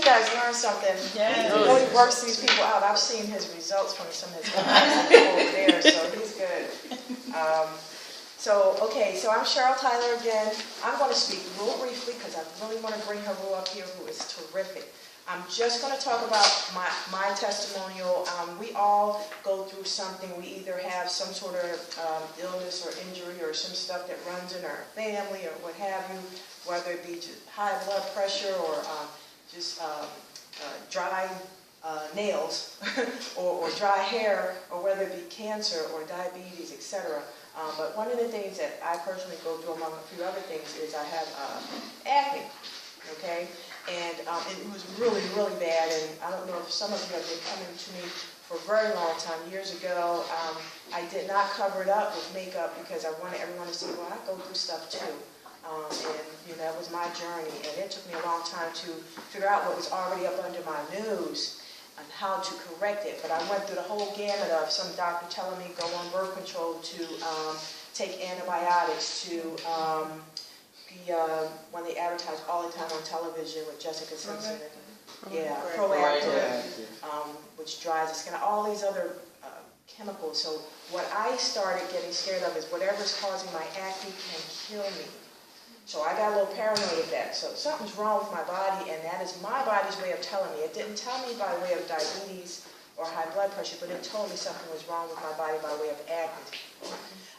guys learn something. Yeah. He really works these people out. I've seen his results from some of his people over there, so he's good. So I'm Cheryl Tyler again. I'm going to speak real briefly because I really want to bring Haru up here, who is terrific. I'm just going to talk about my testimonial. We all go through something. We either have some sort of illness or injury or some stuff that runs in our family or what have you, whether it be just high blood pressure or just dry nails or dry hair, or whether it be cancer or diabetes, etc. But one of the things that I personally go through, among a few other things, is I have acne, okay? And it was really, really bad, and I don't know if some of you have been coming to me for a very long time. Years ago, I did not cover it up with makeup because I wanted everyone to see, well, I go through stuff too. And you know, that was my journey, and it took me a long time to figure out what was already up under my nose and how to correct it. But I went through the whole gamut of some doctor telling me go on birth control, to take antibiotics, to when they advertise all the time on television with Jessica Simpson, Proactive, which dries the skin, all these other chemicals. So what I started getting scared of is whatever's causing my acne can kill me. So I got a little paranoid of that. So something's wrong with my body, and that is my body's way of telling me. It didn't tell me by way of diabetes or high blood pressure, but it told me something was wrong with my body by way of acne.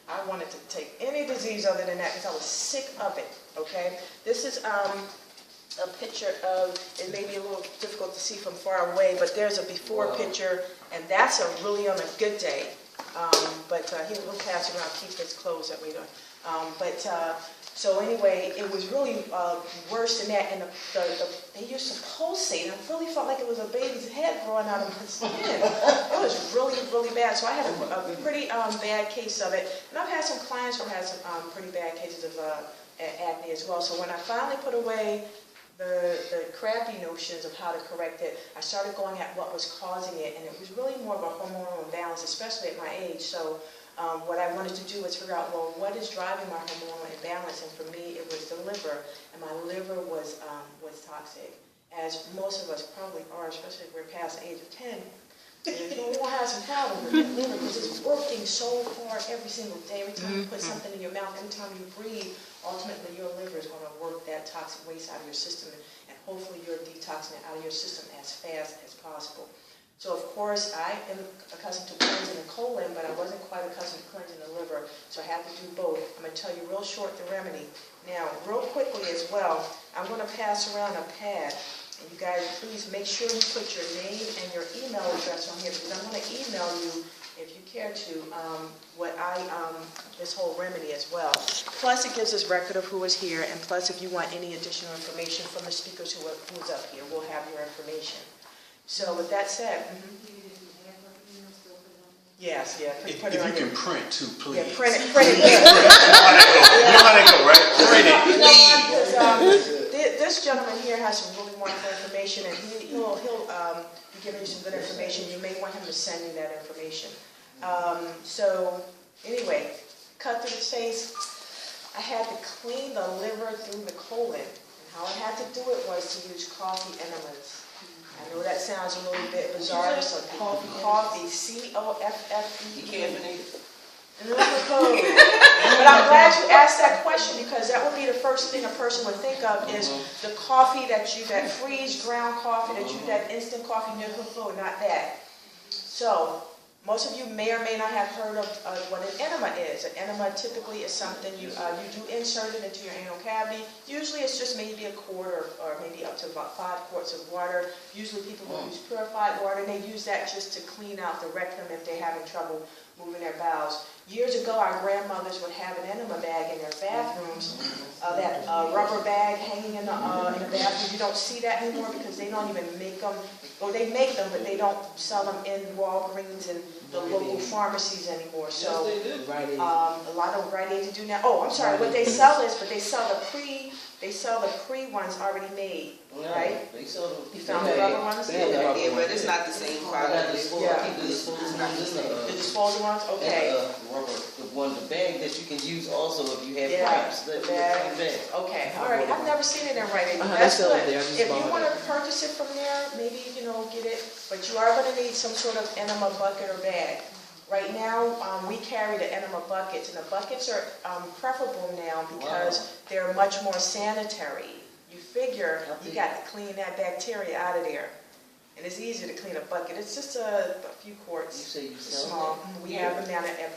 I wanted to take any disease other than that because I was sick of it, okay? This is a picture of, it may be a little difficult to see from far away, but there's a before picture, and that's really on a good day. We'll pass around, keep this clothes that we don't. So anyway, it was really worse than that, and they used to pulsate. I really felt like it was a baby's head growing out of my skin. It was really, really bad. So I had a pretty bad case of it, and I've had some clients who had some pretty bad cases of acne as well. So when I finally put away the crappy notions of how to correct it, I started going at what was causing it, and it was really more of a hormonal imbalance, especially at my age. So what I wanted to do was figure out, well, what is driving my hormonal imbalance? And for me, it was the liver, and my liver was toxic, as most of us probably are, especially if we're past the age of 10. We won't have some problem with the liver because it's working so hard every single day. Every time you put something in your mouth, every time you breathe, ultimately your liver is going to work that toxic waste out of your system, and hopefully you're detoxing it out of your system as fast as possible. So of course, I am accustomed to cleansing the colon, but I wasn't quite accustomed to cleansing the liver, so I had to do both. I'm going to tell you real short the remedy. Now, real quickly as well, I'm going to pass around a pad, and you guys please make sure you put your name and your email address on here, because I'm going to email you, if you care to, this whole remedy as well. Plus, it gives us record of who is here, and plus, if you want any additional information from the speakers who's up here, we'll have your information. So with that said, yes, yeah. If you can print too, please. Yeah, print it. You know how they go, right? Print it, please. This gentleman here has some really wonderful information, and he'll be giving you some good information. You may want him to send you that information. So anyway, cut through the chase. I had to clean the liver through the colon, and how I had to do it was to use coffee enemas. I know that sounds a little bit bizarre, so coffee, C-O-F-F-E. Decaffeinated. But I'm glad you asked that question, because that would be the first thing a person would think of is the coffee that freeze ground coffee, that instant coffee, not that. So, most of you may or may not have heard of what an enema is. An enema typically is something you do insert it into your anal cavity. Usually it's just maybe a quart or maybe up to about 5 quarts of water. Usually people will use purified water, and they use that just to clean out the rectum if they're having trouble moving their bowels. Years ago, our grandmothers would have an enema bag in their bathrooms, that rubber bag hanging in the bathroom. You don't see that anymore because they don't even make them, or they make them, but they don't sell them in Walgreens and the local pharmacies anymore. So a lot of Rite Aids do now. Oh, I'm sorry. What they sell is, but they sell the They sell the pre-ones already made, right? They sell them. You found the rubber ones? Yeah, but it's not the same quality. The disposal ones, okay. The bag that you can use also if you have cramps. The bag. Okay, all right. I've never seen it in Rite Aid. That's good. If you want to purchase it from there, maybe get it. But you are going to need some sort of enema bucket or bag. Right now, we carry the enema buckets, and the buckets are preferable now because they're much more sanitary. You figure you got to clean that bacteria out of there. And it's easier to clean a bucket. It's just a few quarts. You say you sell small. them? We have them down at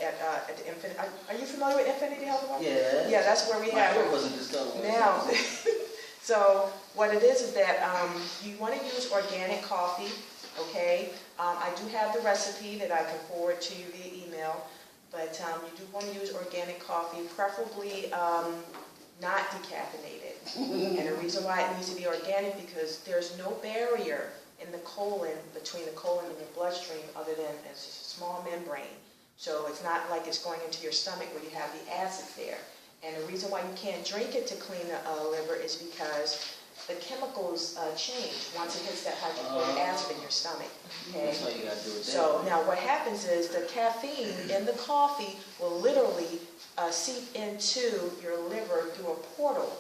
the Infinity. Are you familiar with Infinity Health? Yeah. Yeah, that's where we have it. Wasn't discovered. Now, so what it is that you want to use organic coffee, okay? I do have the recipe that I can forward to you via email, but you do want to use organic coffee, preferably not decaffeinated. And the reason why it needs to be organic because there's no barrier in the colon, between the colon and your bloodstream, other than it's just a small membrane. So it's not like it's going into your stomach where you have the acid there. And the reason why you can't drink it to clean the liver is because the chemicals change once it hits that hydrochloric acid in your stomach. Okay? That's why you gotta do it. So now what happens is the caffeine in the coffee will literally seep into your liver through a portal.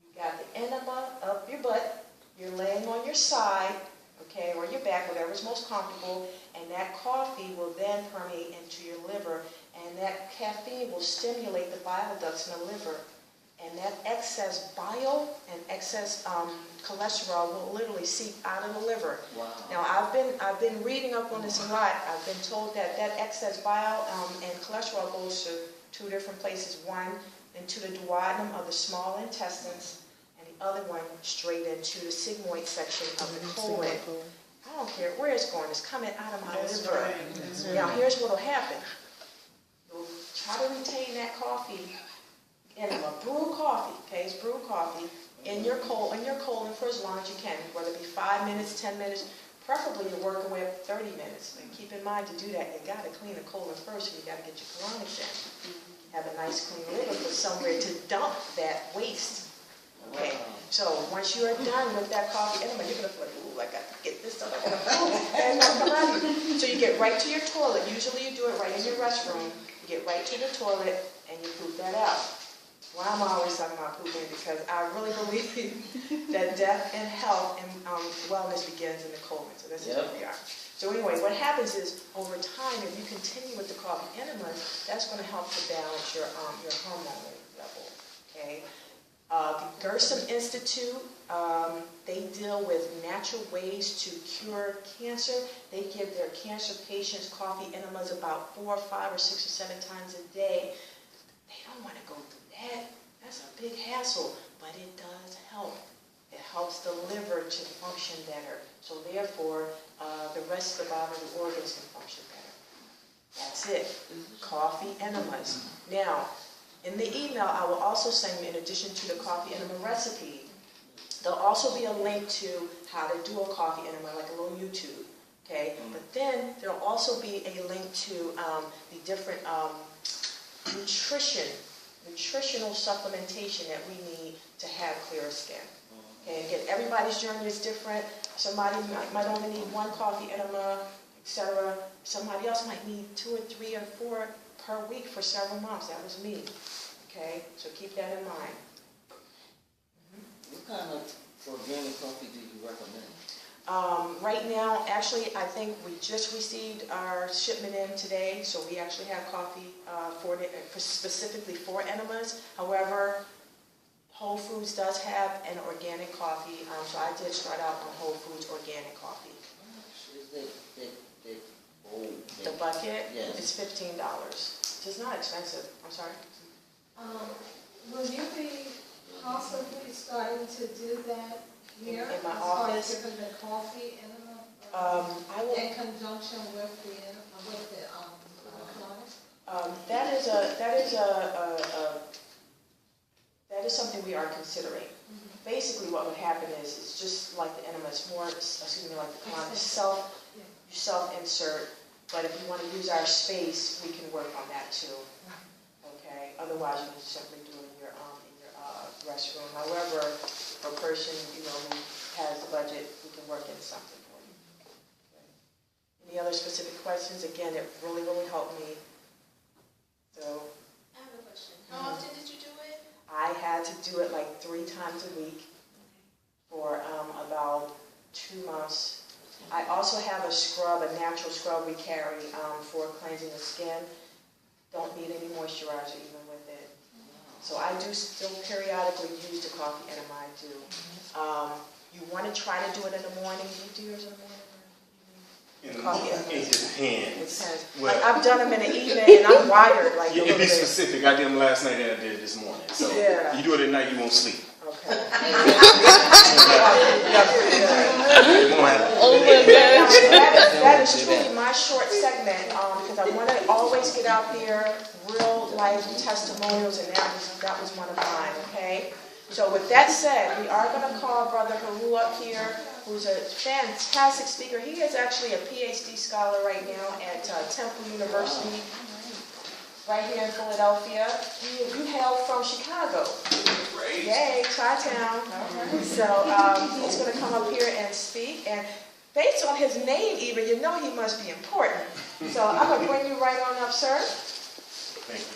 You got the enema up your butt. You're laying on your side, okay, or your back, whatever's most comfortable, and that coffee will then permeate into your liver, and that caffeine will stimulate the bile ducts in the liver, and that excess bile and excess cholesterol will literally seep out of the liver. Wow. Now, I've been reading up on this a lot. I've been told that excess bile and cholesterol goes to two different places. One, into the duodenum of the small intestines, other one straight into the sigmoid section of the colon. I don't care where it's going, it's coming out of my liver. Now here's what will happen. You'll try to retain that coffee, enema, brew coffee, okay, it's brewed coffee, in your colon for as long as you can, whether it be 5 minutes, 10 minutes, preferably you're working away up to 30 minutes. And keep in mind to do that, you got to clean the colon first, and you got to get your colonics in. Have a nice clean liver for somewhere to dump that waste. Okay, so once you are done with that coffee enema, you're going to feel like, ooh, I got to get this stuff, I got to poop, and come out of you. So you get right to your toilet. Usually you do it right in your restroom. You get right to the toilet, and you poop that out. Well, I'm always talking about pooping because I really believe that death and health and wellness begins in the colon. So that's where we are. So anyway, what happens is, over time, if you continue with the coffee enemas, that's going to help to balance your hormone level, okay? The Gerson Institute, they deal with natural ways to cure cancer. They give their cancer patients coffee enemas about 4, 5, or 6, or 7 times a day. They don't want to go through that. That's a big hassle, but it does help. It helps the liver to function better. So therefore, the rest of the bodily organs can function better. That's it. Coffee enemas. Now, in the email, I will also send you, in addition to the coffee enema recipe, there'll also be a link to how to do a coffee enema, like a little YouTube, okay? But then there'll also be a link to the different nutritional supplementation that we need to have clear skin. Okay, again, everybody's journey is different. Somebody might only need 1 coffee enema, etc. Somebody else might need 2 or 3 or 4 per week for several months. That was me. Okay, so keep that in mind. What kind of organic coffee do you recommend? Right now, actually, I think we just received our shipment in today, so we actually have coffee specifically for enemas. However, Whole Foods does have an organic coffee, so I did start out on Whole Foods organic coffee. How much is that bowl? The bucket? Yes. It's $15. It's not expensive. I'm sorry. Will you be possibly starting to do that here? In my office? As far as giving the coffee enema? I will. In conjunction with the clients? That is something we are considering. Basically, what would happen is it's just like the enema. It's more, like the con, you self-insert. But if you want to use our space, we can work on that too. Okay. Otherwise, you can simply do it in your restroom. However, for a person, you know, who has the budget, we can work in something for you. Okay. Any other specific questions? Again, it really, really helped me. So. I have a question. How often did you do it? I had to do it like 3 times a week for about 2 months. I also have a scrub, a natural scrub we carry for cleansing the skin. Don't need any moisturizer even with it. So I do still periodically use the coffee enema too. You want to try to do it in the morning. Do you do yours in the morning? Coffee enema. It depends. Well, Like, I've done them in the evening and I'm wired. Like, to be specific, I did them last night and I did it this morning. So yeah. you do it at night, you won't sleep. Okay. That is truly my short segment because I want to always get out there real life testimonials, and that was one of mine. Okay. So with that said, we are going to call Brother Haru up here, who's a fantastic speaker. He is actually a PhD scholar right now at Temple University, right here in Philadelphia. You hail from Chicago. Yay, Chi-Town. So he's going to come up here and speak. And based on his name even, you know he must be important. So I'm going to bring you right on up, sir.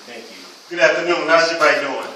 Thank you. Good afternoon. How's everybody doing?